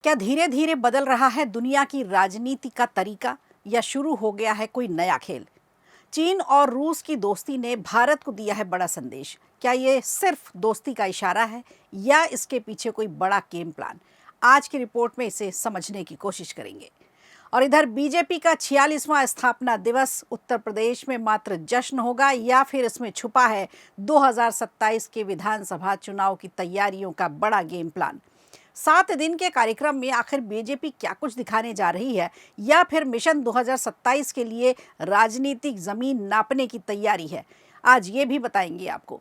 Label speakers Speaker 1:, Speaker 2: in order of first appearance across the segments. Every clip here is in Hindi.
Speaker 1: क्या धीरे धीरे बदल रहा है दुनिया की राजनीति का तरीका या शुरू हो गया है कोई नया खेल? चीन और रूस की दोस्ती ने भारत को दिया है बड़ा संदेश। क्या ये सिर्फ दोस्ती का इशारा है या इसके पीछे कोई बड़ा गेम प्लान? आज की रिपोर्ट में इसे समझने की कोशिश करेंगे। और इधर बीजेपी का 46वां स्थापना दिवस उत्तर प्रदेश में मात्र जश्न होगा या फिर इसमें छुपा है 2027 के विधानसभा चुनाव की तैयारियों का बड़ा गेम प्लान? 7 दिन के कार्यक्रम में आखिर बीजेपी क्या कुछ दिखाने जा रही है या फिर मिशन 2027 के लिए राजनीतिक जमीन नापने की तैयारी है? आज ये भी बताएंगे आपको।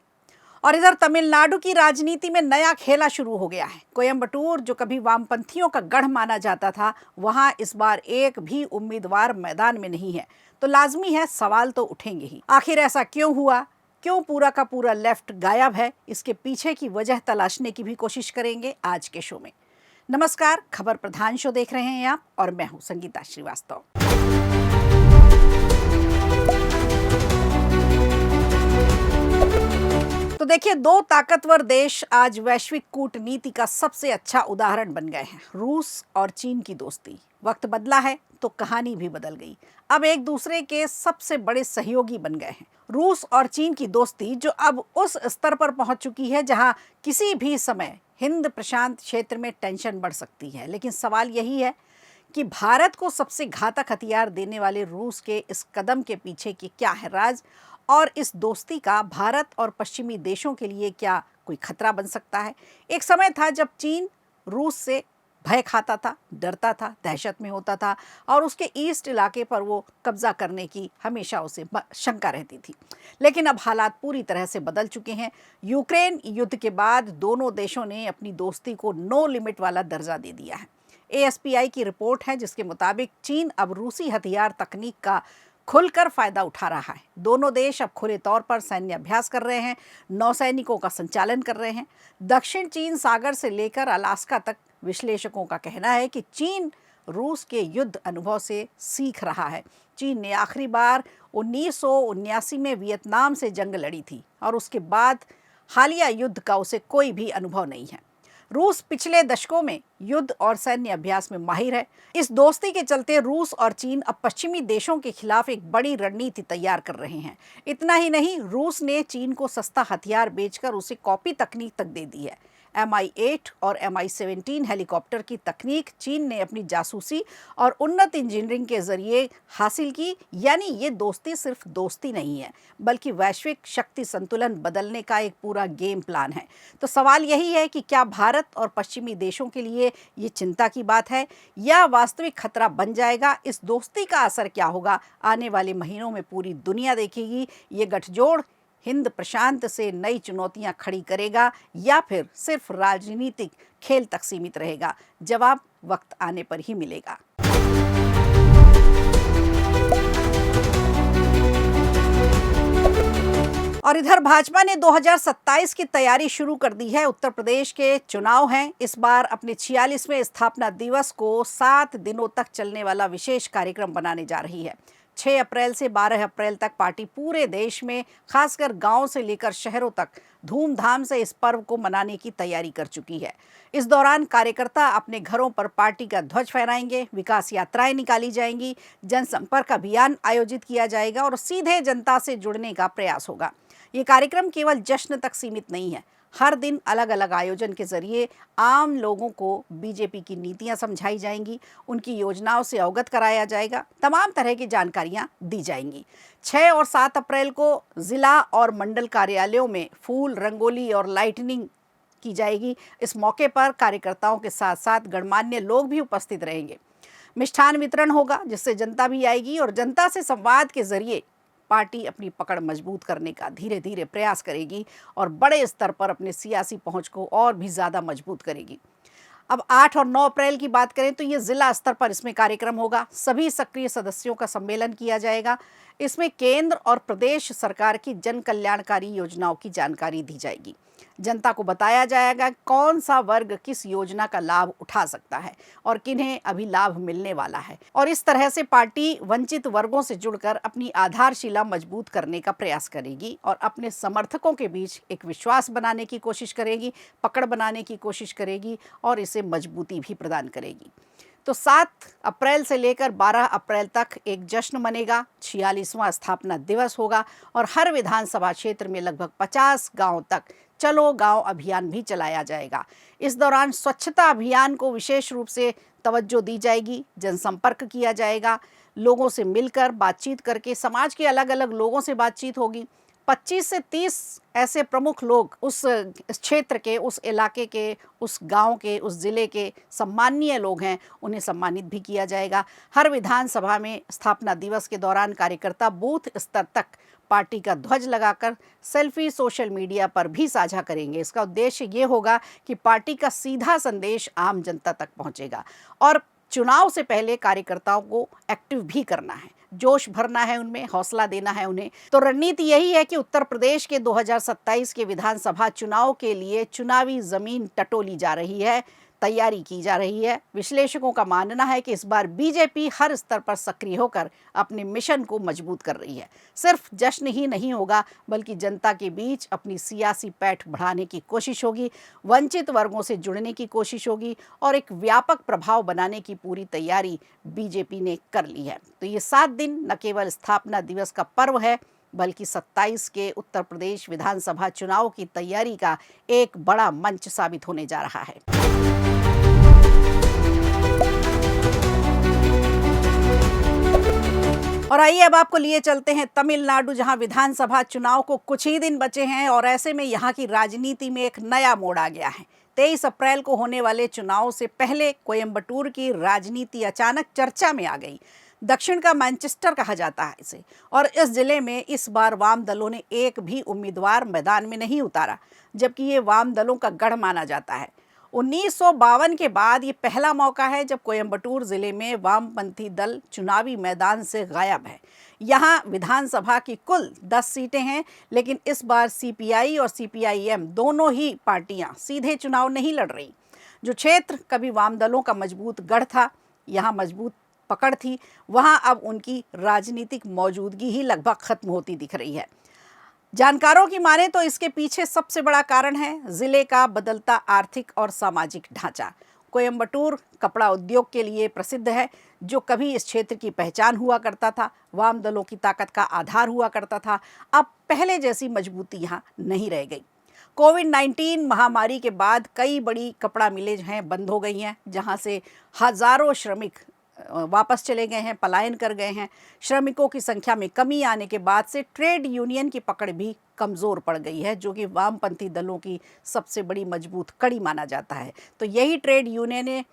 Speaker 1: और इधर तमिलनाडु की राजनीति में नया खेला शुरू हो गया है। कोयम्बटूर जो कभी वामपंथियों का गढ़ माना जाता था, वहां इस बार एक भी उम्मीदवार मैदान में नहीं है। तो लाजमी है सवाल तो उठेंगे ही। आखिर ऐसा क्यों हुआ? क्यों पूरा का पूरा लेफ्ट गायब है? इसके पीछे की वजह तलाशने की भी कोशिश करेंगे आज के शो में। नमस्कार, खबर प्रधान शो देख रहे हैं आप और मैं हूं संगीता श्रीवास्तव। तो देखिए, दो ताकतवर देश आज वैश्विक कूटनीति का सबसे अच्छा उदाहरण बन गए हैं। रूस और चीन की दोस्ती। वक्त बदला है तो कहानी भी बदल गई। अब एक दूसरे के सबसे बड़े सहयोगी बन गए हैं। रूस और चीन की दोस्ती जो अब उस स्तर पर पहुंच चुकी है जहां किसी भी समय हिंद प्रशांत क्षेत्र में टेंशन बढ़ सकती है। लेकिन सवाल यही है कि भारत को सबसे घातक हथियार देने वाले रूस के इस कदम के पीछे की क्या है राज, और इस दोस्ती का भारत और पश्चिमी देशों के लिए क्या कोई खतरा बन सकता है? एक समय था जब चीन रूस से भय खाता था, डरता था, दहशत में होता था और उसके ईस्ट इलाके पर वो कब्जा करने की हमेशा उसे शंका रहती थी। लेकिन अब हालात पूरी तरह से बदल चुके हैं। यूक्रेन युद्ध के बाद दोनों देशों ने अपनी दोस्ती को नो लिमिट वाला दर्जा दे दिया है। ASPI की रिपोर्ट है जिसके मुताबिक चीन अब रूसी हथियार तकनीक का खुलकर फायदा उठा रहा है। दोनों देश अब खुले तौर पर सैन्य अभ्यास कर रहे हैं, नौसैनिकों का संचालन कर रहे हैं। दक्षिण चीन सागर से लेकर अलास्का तक विश्लेषकों का कहना है कि चीन रूस के युद्ध अनुभव से सीख रहा है। चीन ने आखिरी बार 1979 में वियतनाम से जंग लड़ी थी और उसके बाद हालिया युद्ध का उसे कोई भी अनुभव नहीं है। रूस पिछले दशकों में युद्ध और सैन्य अभ्यास में माहिर है। इस दोस्ती के चलते रूस और चीन अब पश्चिमी देशों के खिलाफ एक बड़ी रणनीति तैयार कर रहे हैं। इतना ही नहीं, रूस ने चीन को सस्ता हथियार बेचकर उसे कॉपी तकनीक तक दे दी है। Mi-8 और Mi-17 हेलीकॉप्टर की तकनीक चीन ने अपनी जासूसी और उन्नत इंजीनियरिंग के जरिए हासिल की। यानी ये दोस्ती सिर्फ दोस्ती नहीं है, बल्कि वैश्विक शक्ति संतुलन बदलने का एक पूरा गेम प्लान है। तो सवाल यही है कि क्या भारत और पश्चिमी देशों के लिए ये चिंता की बात है या वास्तविक खतरा बन जाएगा? इस दोस्ती का असर क्या होगा? आने वाले महीनों में पूरी दुनिया देखेगी। ये गठजोड़ हिंद प्रशांत से नई चुनौतियां खड़ी करेगा या फिर सिर्फ राजनीतिक खेल तक सीमित रहेगा? जवाब वक्त आने पर ही मिलेगा। और इधर भाजपा ने 2027 की तैयारी शुरू कर दी है। उत्तर प्रदेश के चुनाव हैं। इस बार अपने 46वें स्थापना दिवस को 7 दिनों तक चलने वाला विशेष कार्यक्रम बनाने जा रही है। 6 अप्रैल से 12 अप्रैल तक पार्टी पूरे देश में, खासकर गांव से लेकर शहरों तक धूमधाम से इस पर्व को मनाने की तैयारी कर चुकी है। इस दौरान कार्यकर्ता अपने घरों पर पार्टी का ध्वज फहराएंगे, विकास यात्राएं निकाली जाएंगी, जनसंपर्क अभियान आयोजित किया जाएगा और सीधे जनता से जुड़ने का प्रयास होगा। ये कार्यक्रम केवल जश्न तक सीमित नहीं है। हर दिन अलग अलग आयोजन के जरिए आम लोगों को बीजेपी की नीतियां समझाई जाएंगी, उनकी योजनाओं से अवगत कराया जाएगा, तमाम तरह की जानकारियां दी जाएंगी। 6 और 7 अप्रैल को जिला और मंडल कार्यालयों में फूल, रंगोली और लाइटनिंग की जाएगी। इस मौके पर कार्यकर्ताओं के साथ साथ गणमान्य लोग भी उपस्थित रहेंगे। मिष्ठान वितरण होगा जिससे जनता भी आएगी और जनता से संवाद के जरिए पार्टी अपनी पकड़ मजबूत करने का धीरे धीरे प्रयास करेगी और बड़े स्तर पर अपने सियासी पहुंच को और भी ज़्यादा मजबूत करेगी। अब 8 और 9 अप्रैल की बात करें तो ये जिला स्तर पर इसमें कार्यक्रम होगा। सभी सक्रिय सदस्यों का सम्मेलन किया जाएगा। इसमें केंद्र और प्रदेश सरकार की जन कल्याणकारी योजनाओं की जानकारी दी जाएगी। जनता को बताया जाएगा कौन सा वर्ग किस योजना का लाभ उठा सकता है और किन्हें अभी लाभ मिलने वाला है। और इस तरह से पार्टी वंचित वर्गों से जुड़कर अपनी आधारशिला मजबूत करने का प्रयास करेगी और अपने समर्थकों के बीच एक विश्वास बनाने की कोशिश करेगी, पकड़ बनाने की कोशिश करेगी और इसे मजबूती भी प्रदान करेगी। तो 7 अप्रैल से लेकर 12 अप्रैल तक एक जश्न मनेगा, 46वां स्थापना दिवस होगा और हर विधानसभा क्षेत्र में लगभग 50 गांव तक चलो गांव अभियान भी चलाया जाएगा। इस दौरान स्वच्छता अभियान को विशेष रूप से तवज्जो दी जाएगी, जनसंपर्क किया जाएगा, लोगों से मिलकर बातचीत करके समाज के अलग अलग लोगों से बातचीत होगी। 25 से 30 ऐसे प्रमुख लोग उस क्षेत्र के, उस इलाके के, उस गांव के, उस ज़िले के सम्माननीय लोग हैं, उन्हें सम्मानित भी किया जाएगा। हर विधानसभा में स्थापना दिवस के दौरान कार्यकर्ता बूथ स्तर तक पार्टी का ध्वज लगाकर सेल्फी सोशल मीडिया पर भी साझा करेंगे। इसका उद्देश्य ये होगा कि पार्टी का सीधा संदेश आम जनता तक पहुंचेगा और चुनाव से पहले कार्यकर्ताओं को एक्टिव भी करना है, जोश भरना है उनमें, हौसला देना है उन्हें। तो रणनीति यही है कि उत्तर प्रदेश के 2027 के विधानसभा चुनाव के लिए चुनावी जमीन टटोली जा रही है, तैयारी की जा रही है। विश्लेषकों का मानना है कि इस बार बीजेपी हर स्तर पर सक्रिय होकर अपने मिशन को मजबूत कर रही है। सिर्फ जश्न ही नहीं होगा बल्कि जनता के बीच अपनी सियासी पैठ बढ़ाने की कोशिश होगी, वंचित वर्गों से जुड़ने की कोशिश होगी और एक व्यापक प्रभाव बनाने की पूरी तैयारी बीजेपी ने कर ली है। तो ये 7 दिन न केवल स्थापना दिवस का पर्व है बल्कि 27 के उत्तर प्रदेश विधानसभा चुनाव की तैयारी का एक बड़ा मंच साबित होने जा रहा है। और आइए अब आपको लिए चलते हैं तमिलनाडु, जहां विधानसभा चुनाव को कुछ ही दिन बचे हैं और ऐसे में यहां की राजनीति में एक नया मोड़ आ गया है। 23 अप्रैल को होने वाले चुनाव से पहले कोयम्बटूर की राजनीति अचानक चर्चा में आ गई। दक्षिण का मैनचेस्टर कहा जाता है इसे, और इस जिले में इस बार वाम दलों ने एक भी उम्मीदवार मैदान में नहीं उतारा, जबकि ये वाम दलों का गढ़ माना जाता है। 1952 के बाद ये पहला मौका है जब कोयम्बटूर जिले में वामपंथी दल चुनावी मैदान से गायब है। यहाँ विधानसभा की कुल 10 सीटें हैं, लेकिन इस बार सीपीआई और सीपीआईएम दोनों ही पार्टियां सीधे चुनाव नहीं लड़ रही। जो क्षेत्र कभी वाम दलों का मजबूत गढ़ था, यहाँ मजबूत पकड़ थी, वहाँ अब उनकी राजनीतिक मौजूदगी ही लगभग खत्म होती दिख रही है। जानकारों की माने तो इसके पीछे सबसे बड़ा कारण है जिले का बदलता आर्थिक और सामाजिक ढांचा। कोयम्बटूर कपड़ा उद्योग के लिए प्रसिद्ध है, जो कभी इस क्षेत्र की पहचान हुआ करता था, वाम दलों की ताकत का आधार हुआ करता था। अब पहले जैसी मजबूती यहाँ नहीं रह गई। कोविड-19 महामारी के बाद कई बड़ी कपड़ा मिलें हैं बंद हो गई हैं, जहाँ से हज़ारों श्रमिक वापस चले गए हैं, पलायन कर गए हैं। श्रमिकों की संख्या में कमी आने के बाद से ट्रेड यूनियन की पकड़ भी कमज़ोर पड़ गई है, जो कि वामपंथी दलों की सबसे बड़ी मजबूत कड़ी माना जाता है। तो यही ट्रेड यूनियनें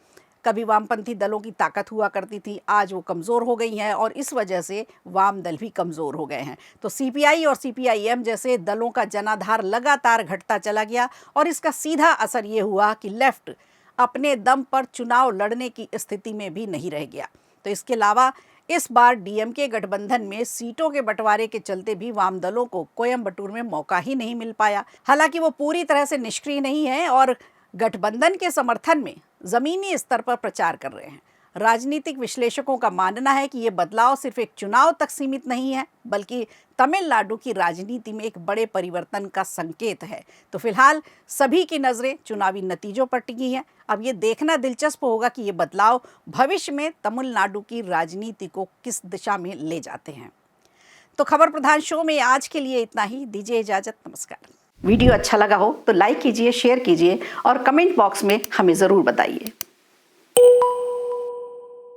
Speaker 1: कभी वामपंथी दलों की ताकत हुआ करती थी, आज वो कमज़ोर हो गई हैं और इस वजह से वाम दल भी कमज़ोर हो गए हैं। तो सीपीआई और सीपीआईएम जैसे दलों का जनाधार लगातार घटता चला गया और इसका सीधा असर ये हुआ कि लेफ्ट अपने दम पर चुनाव लड़ने की स्थिति में भी नहीं रह गया। तो इसके अलावा इस बार डीएमके गठबंधन में सीटों के बंटवारे के चलते भी वाम दलों को कोयम्बटूर में मौका ही नहीं मिल पाया। हालांकि वो पूरी तरह से निष्क्रिय नहीं है और गठबंधन के समर्थन में जमीनी स्तर पर प्रचार कर रहे हैं। राजनीतिक विश्लेषकों का मानना है कि ये बदलाव सिर्फ एक चुनाव तक सीमित नहीं है, बल्कि तमिलनाडु की राजनीति में एक बड़े परिवर्तन का संकेत है। तो फिलहाल सभी की नज़रें चुनावी नतीजों पर टिकी हैं। अब ये देखना दिलचस्प होगा कि ये बदलाव भविष्य में तमिलनाडु की राजनीति को किस दिशा में ले जाते हैं। तो खबर प्रधान शो में आज के लिए इतना ही। दीजिए इजाज़त, नमस्कार। वीडियो अच्छा लगा हो तो लाइक कीजिए, शेयर कीजिए और कमेंट बॉक्स में हमें ज़रूर बताइए।